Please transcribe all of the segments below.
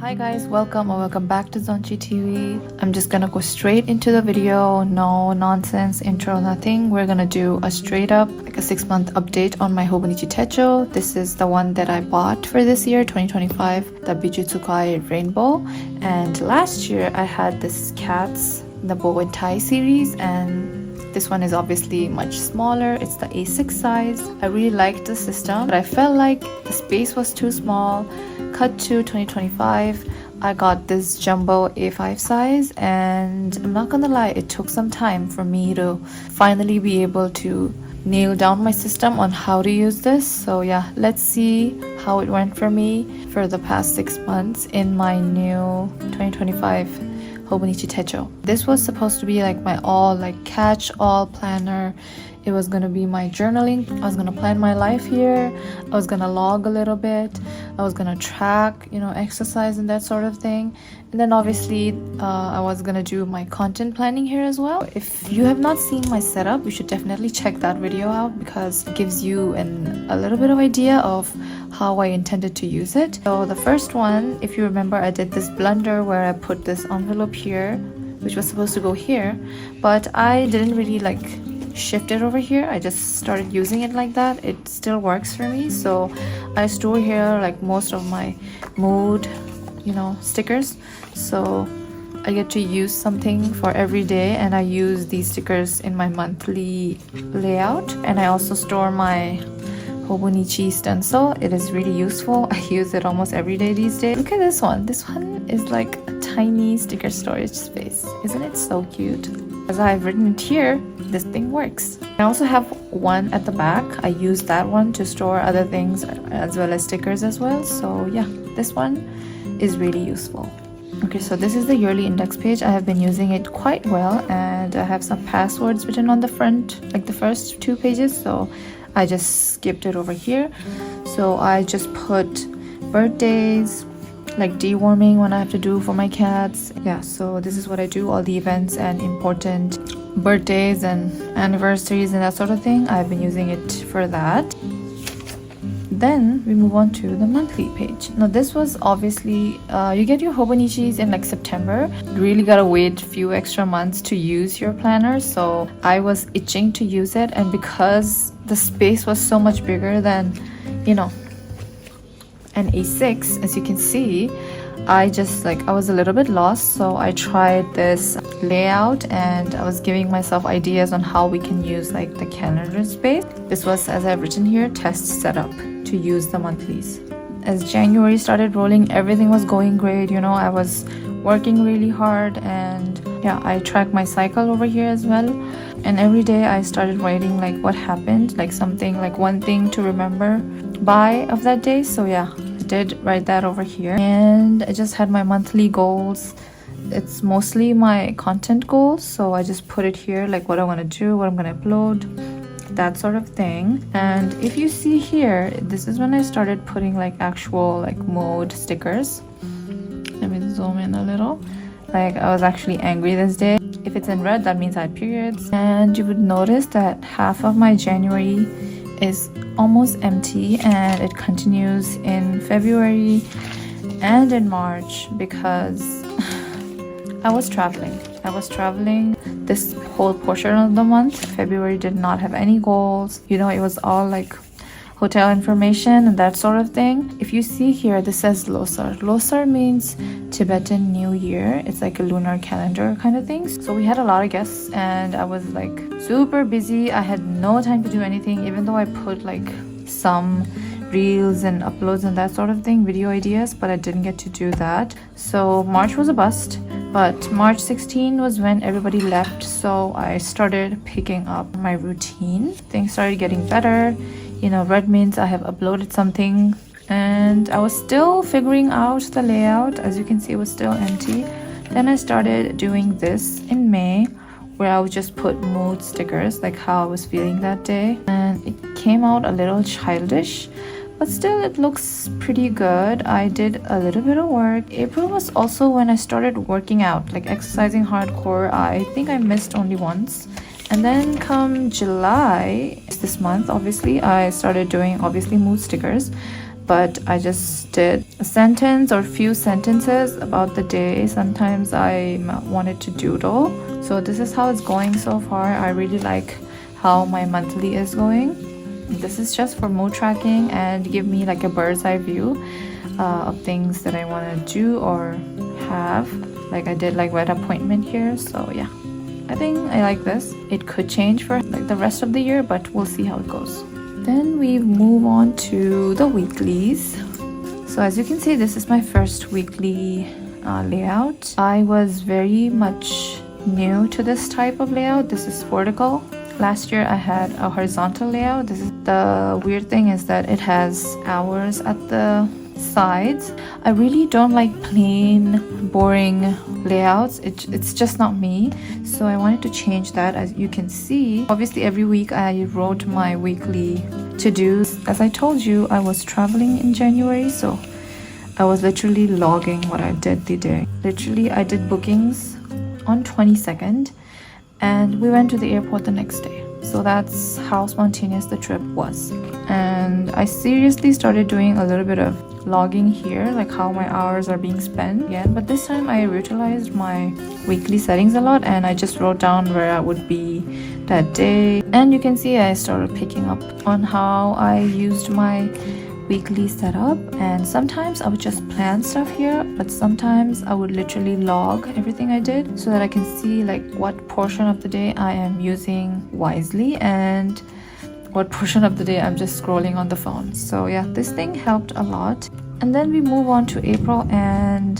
Hi guys, welcome or welcome back to Zonchi TV. I'm just gonna go straight into the video. No nonsense intro, nothing. We're gonna do a straight up like a 6-month update on my hobonichi techo. This is the one that I bought for this year 2025, the Bijutsukai Rainbow. And last year I had this Cats, the bow and tie series, and this one is obviously much smaller. It's the A6 size. I really liked the system, but I felt like the space was too small. Cut to 2025, I got this jumbo A5 size, and I'm not gonna lie, it took some time for me to finally be able to nail down my system on how to use this. So yeah, let's see how it went for me for the past 6 months in my new 2025 hobonichi techo. This was supposed to be like my catch-all planner. It was gonna be my journaling. I was gonna plan my life here. I was gonna log a little bit. I was gonna track, exercise and that sort of thing. And then obviously I was gonna do my content planning here as well. If you have not seen my setup, you should definitely check that video out because it gives you a little bit of idea of how I intended to use it. So the first one, if you remember, I did this blunder where I put this envelope here, which was supposed to go here, but I didn't really shift it over here. I just started using it like that. It still works for me. So I store here most of my mood stickers, so I get to use something for every day, and I use these stickers in my monthly layout. And I also store my hobonichi stencil. It is really useful. I use it almost every day these days. Look at this one. This one is like a tiny sticker storage space. Isn't it so cute? As I've written it here, this thing works. I also have one at the back. I use that one to store other things as well as stickers as well. So yeah, this one is really useful. Okay, so this is the yearly index page. I have been using it quite well, and I have some passwords written on the front, like the first 2 pages, so I just skipped it over here. So I just put birthdays, like deworming when I have to do for my cats. Yeah, so this is what I do, all the events and important birthdays and anniversaries and that sort of thing. I've been using it for that. Then we move on to the monthly page. Now this was obviously you get your hobonichis in September. You really gotta wait a few extra months to use your planner, so I was itching to use it. And because the space was so much bigger than an A6, as you can see, I was a little bit lost. So I tried this layout, and I was giving myself ideas on how we can use the calendar space. This was, as I've written here, test setup to use the monthlies. As January started rolling, everything was going great. I was working really hard, and yeah, I tracked my cycle over here as well. And every day I started writing what happened, something, one thing to remember by of that day. So yeah, I did write that over here. And I just had my monthly goals. It's mostly my content goals, so I just put it here, what I want to do, what I'm going to upload, that sort of thing. And if you see here, this is when I started putting actual mode stickers. Let me zoom in a little. I was actually angry this day. If it's in red, that means I had periods. And you would notice that half of my January is almost empty, and it continues in February and in March because I was traveling this whole portion of the month. February did not have any goals. It was all hotel information and that sort of thing. If you see here, this says Losar. Losar means Tibetan New Year. It's like a lunar calendar kind of thing. So we had a lot of guests, and I was super busy. I had no time to do anything, even though I put some reels and uploads and that sort of thing, video ideas, but I didn't get to do that. So March was a bust. But March 16 was when everybody left, so I started picking up my routine. Things started getting better. Red means I have uploaded something, and I was still figuring out the layout. As you can see, it was still empty. Then I started doing this in May, where I would just put mood stickers, how I was feeling that day. And it came out a little childish, but still it looks pretty good. I did a little bit of work. April was also when I started working out, exercising hardcore. I think I missed only once. And then come July, this month, obviously, I started doing mood stickers. but I just did a sentence or few sentences about the day. Sometimes I wanted to doodle. So this is how it's going so far. I really like how my monthly is going. This is just for mood tracking and give me like a bird's eye view of things that I want to do or have. Like I did like red appointment here, so yeah, I think I like this. It could change for like the rest of the year, but we'll see how it goes. Then we move on to the weeklies. So as you can see, this is my first weekly layout. I was very much new to this type of layout. This is vertical. Last year I had a horizontal layout. This is the weird thing is that it has hours at the sides. I really don't like plain boring layouts. It's just not me, so I wanted to change that. As you can see, obviously every week I wrote my weekly to-dos. As I told you, I was traveling in January, so I was literally logging what I did the day. Literally I did bookings on 22nd and we went to the airport the next day. So that's how spontaneous the trip was. And I seriously started doing a little bit of logging here, like how my hours are being spent again. But this time I utilized my weekly settings a lot and I just wrote down where I would be that day. And you can see I started picking up on how I used my weekly setup, and sometimes I would just plan stuff here, but sometimes I would literally log everything I did so that I can see like what portion of the day I am using wisely and what portion of the day I'm just scrolling on the phone. So yeah, this thing helped a lot. And then we move on to April, and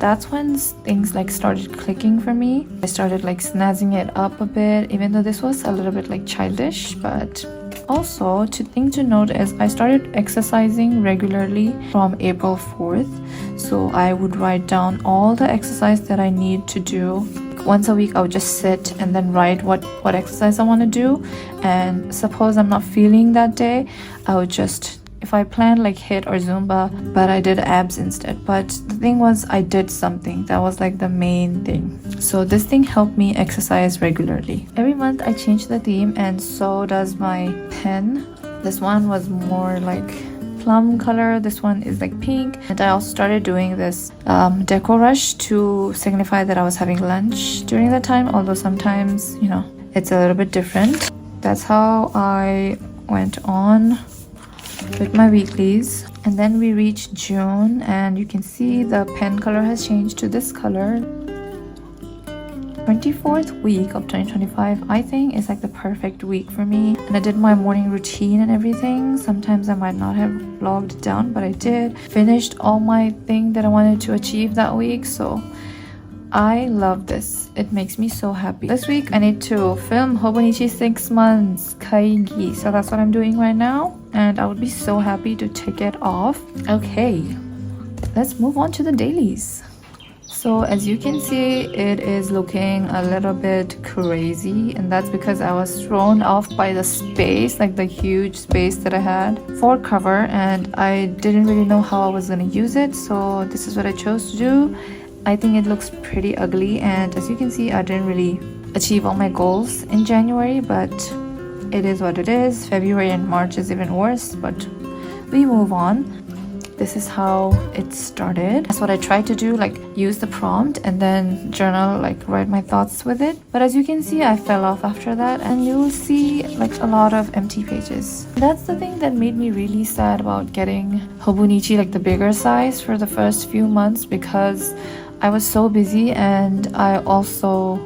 that's when things like started clicking for me. I started like snazzing it up a bit, even though this was a little bit like childish. But also, thing to note is I started exercising regularly from April 4th. So I would write down all the exercise that I need to do. Once a week I would just sit and then write what exercise I want to do. And suppose I'm not feeling that day, I would just, if I planned like HIIT or Zumba, but I did abs instead. But the thing was, I did something. That was like the main thing. So this thing helped me exercise regularly. Every month I change the theme, and so does my pen. This one was more like plum color. This one is like pink. And I also started doing this deco rush to signify that I was having lunch during that time. Although sometimes, you know, it's a little bit different. That's how I went on with my weeklies. And then we reached June, and you can see the pen color has changed to this color. 24th week of 2025 I think is like the perfect week for me, and I did my morning routine and everything. Sometimes I might not have logged it down, but I did. Finished all my thing that I wanted to achieve that week, so I love this. It makes me so happy. This week I need to film hobonichi 6 months kaigi, so that's what I'm doing right now, and I would be so happy to take it off. Okay, let's move on to the dailies. So as you can see, it is looking a little bit crazy, and that's because I was thrown off by the space, like the huge space that I had for cover, and I didn't really know how I was going to use it, so this is what I chose to do. I think it looks pretty ugly, and as you can see, I didn't really achieve all my goals in January, but it is what it is. February and March is even worse, but we move on. This is how it started. That's what I tried to do, like use the prompt and then journal, like write my thoughts with it. But as you can see, I fell off after that, and you will see like a lot of empty pages. That's the thing that made me really sad about getting hobonichi, like the bigger size, for the first few months, because I was so busy and I also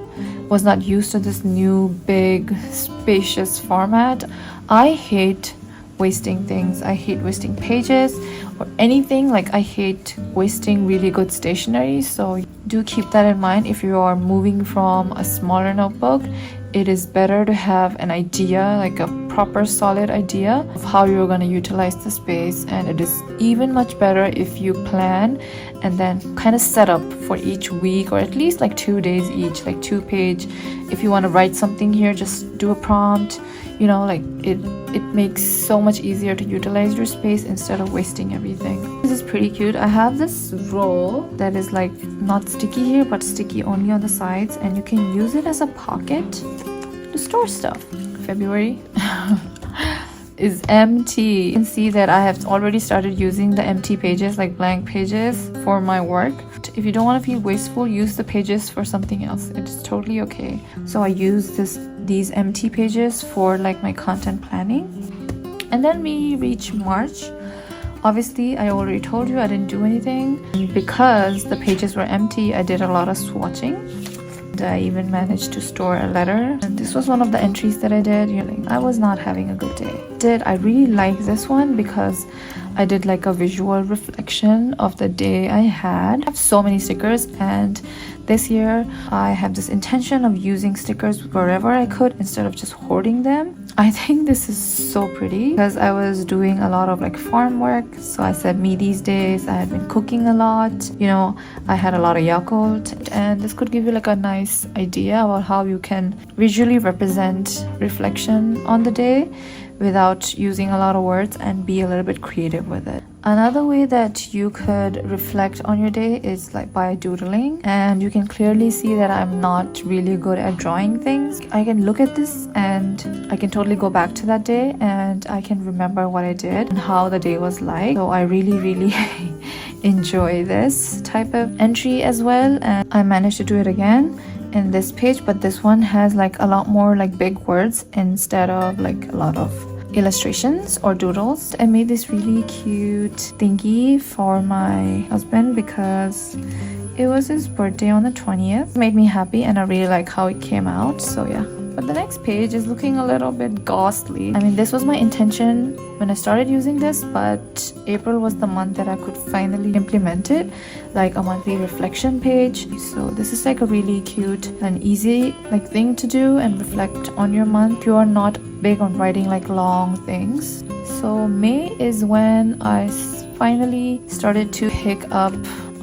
was not used to this new big spacious format. I hate wasting things. I hate wasting pages or anything. Like I hate wasting really good stationery, so do keep that in mind. If you are moving from a smaller notebook, it is better to have an idea, like a proper solid idea of how you're going to utilize the space, and it is even much better if you plan and then kind of set up for each week, or at least like 2 days each, like 2-page. If you want to write something here, just do a prompt, you know, like it makes so much easier to utilize your space instead of wasting everything. This is pretty cute. I have this roll that is like not sticky here but sticky only on the sides, and you can use it as a pocket to store stuff. February is empty. You can see that I have already started using the empty pages, like blank pages, for my work. If you don't want to feel wasteful, use the pages for something else. It's totally okay. So I use these empty pages for like my content planning. And then we reach March. Obviously, I already told you I didn't do anything. And because the pages were empty, I did a lot of swatching. And I even managed to store a letter. And this was one of the entries that I did. I was not having a good day. I really like this one because I did like a visual reflection of the day I had. I have so many stickers, and this year I have this intention of using stickers wherever I could instead of just hoarding them. I think this is so pretty because I was doing a lot of like farm work. So I said me these days. I had been cooking a lot. I had a lot of Yakult, and this could give you like a nice idea about how you can visually represent reflection on the day without using a lot of words and be a little bit creative with it. Another way that you could reflect on your day is like by doodling, and you can clearly see that I'm not really good at drawing things. I can look at this and I can totally go back to that day and I can remember what I did and how the day was like. So I really enjoy this type of entry as well, and I managed to do it again in this page, but this one has like a lot more like big words instead of like a lot of illustrations or doodles. I made this really cute thingy for my husband because it was his birthday on the 20th. It made me happy and I really like how it came out. So yeah. But the next page is looking a little bit ghostly. I mean, this was my intention when I started using this, but April was the month that I could finally implement it, like a monthly reflection page. So this is like a really cute and easy like thing to do and reflect on your month. You are not big on writing like long things. So May is when I finally started to pick up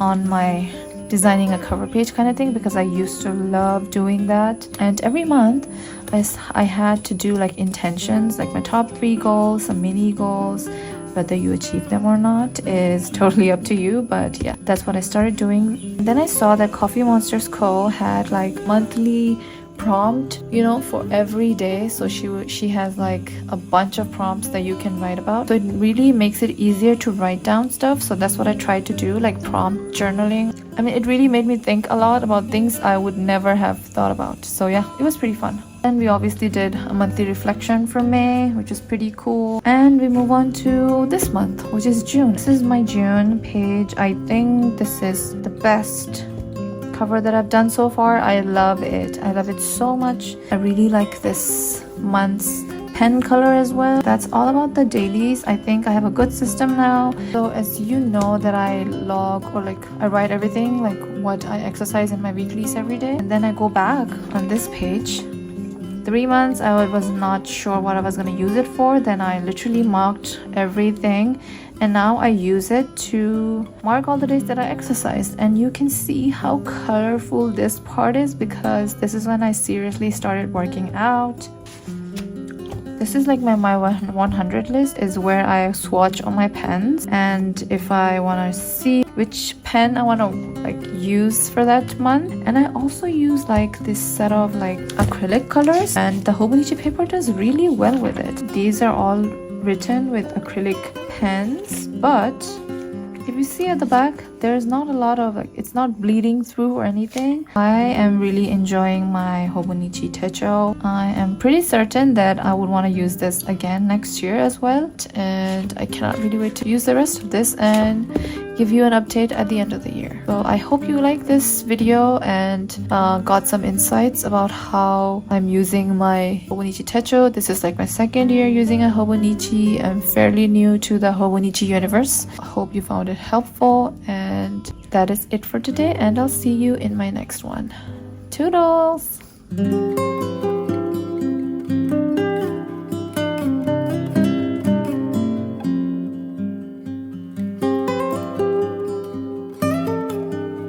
on my designing a cover page kind of thing, because I used to love doing that. And every month I had to do like intentions, like my top 3 goals, some mini goals. Whether you achieve them or not is totally up to you, but yeah, that's what I started doing. And then I saw that Coffee Monsters Co. had like monthly prompt, for every day. So she has like a bunch of prompts that you can write about, so it really makes it easier to write down stuff. So that's what I tried to do, like prompt journaling. I mean, it really made me think a lot about things I would never have thought about. So yeah, it was pretty fun. And we obviously did a monthly reflection for May, which is pretty cool. And we move on to this month, which is June. This is my June page. I think this is the best cover that I've done so far. I love it. I love it so much. I really like this month's pen color as well. That's all about the dailies. I think I have a good system now. So as you know that I log or like I write everything, like what I exercise in my weeklies every day. And then I go back on this page. 3 months I was not sure what I was going to use it for. Then I literally marked everything, and now I use it to mark all the days that I exercised. And you can see how colorful this part is, because this is when I seriously started working out. This is like my 100 list, is where I swatch all my pens, and if I want to see which pen I want to like use for that month. And I also use like this set of like acrylic colors, and the hobonichi paper does really well with it. These are all written with acrylic pens, but if you see at the back, there's not a lot of it's not bleeding through or anything. I am really enjoying my hobonichi techo. I am pretty certain that I would want to use this again next year as well, and I cannot really wait to use the rest of this and give you an update at the end of the year. So I hope you like this video and got some insights about how I'm using my hobonichi techo. This is like my 2nd year using a hobonichi. I'm fairly new to the hobonichi universe. I hope you found it helpful, and that is it for today, and I'll see you in my next one. Toodles!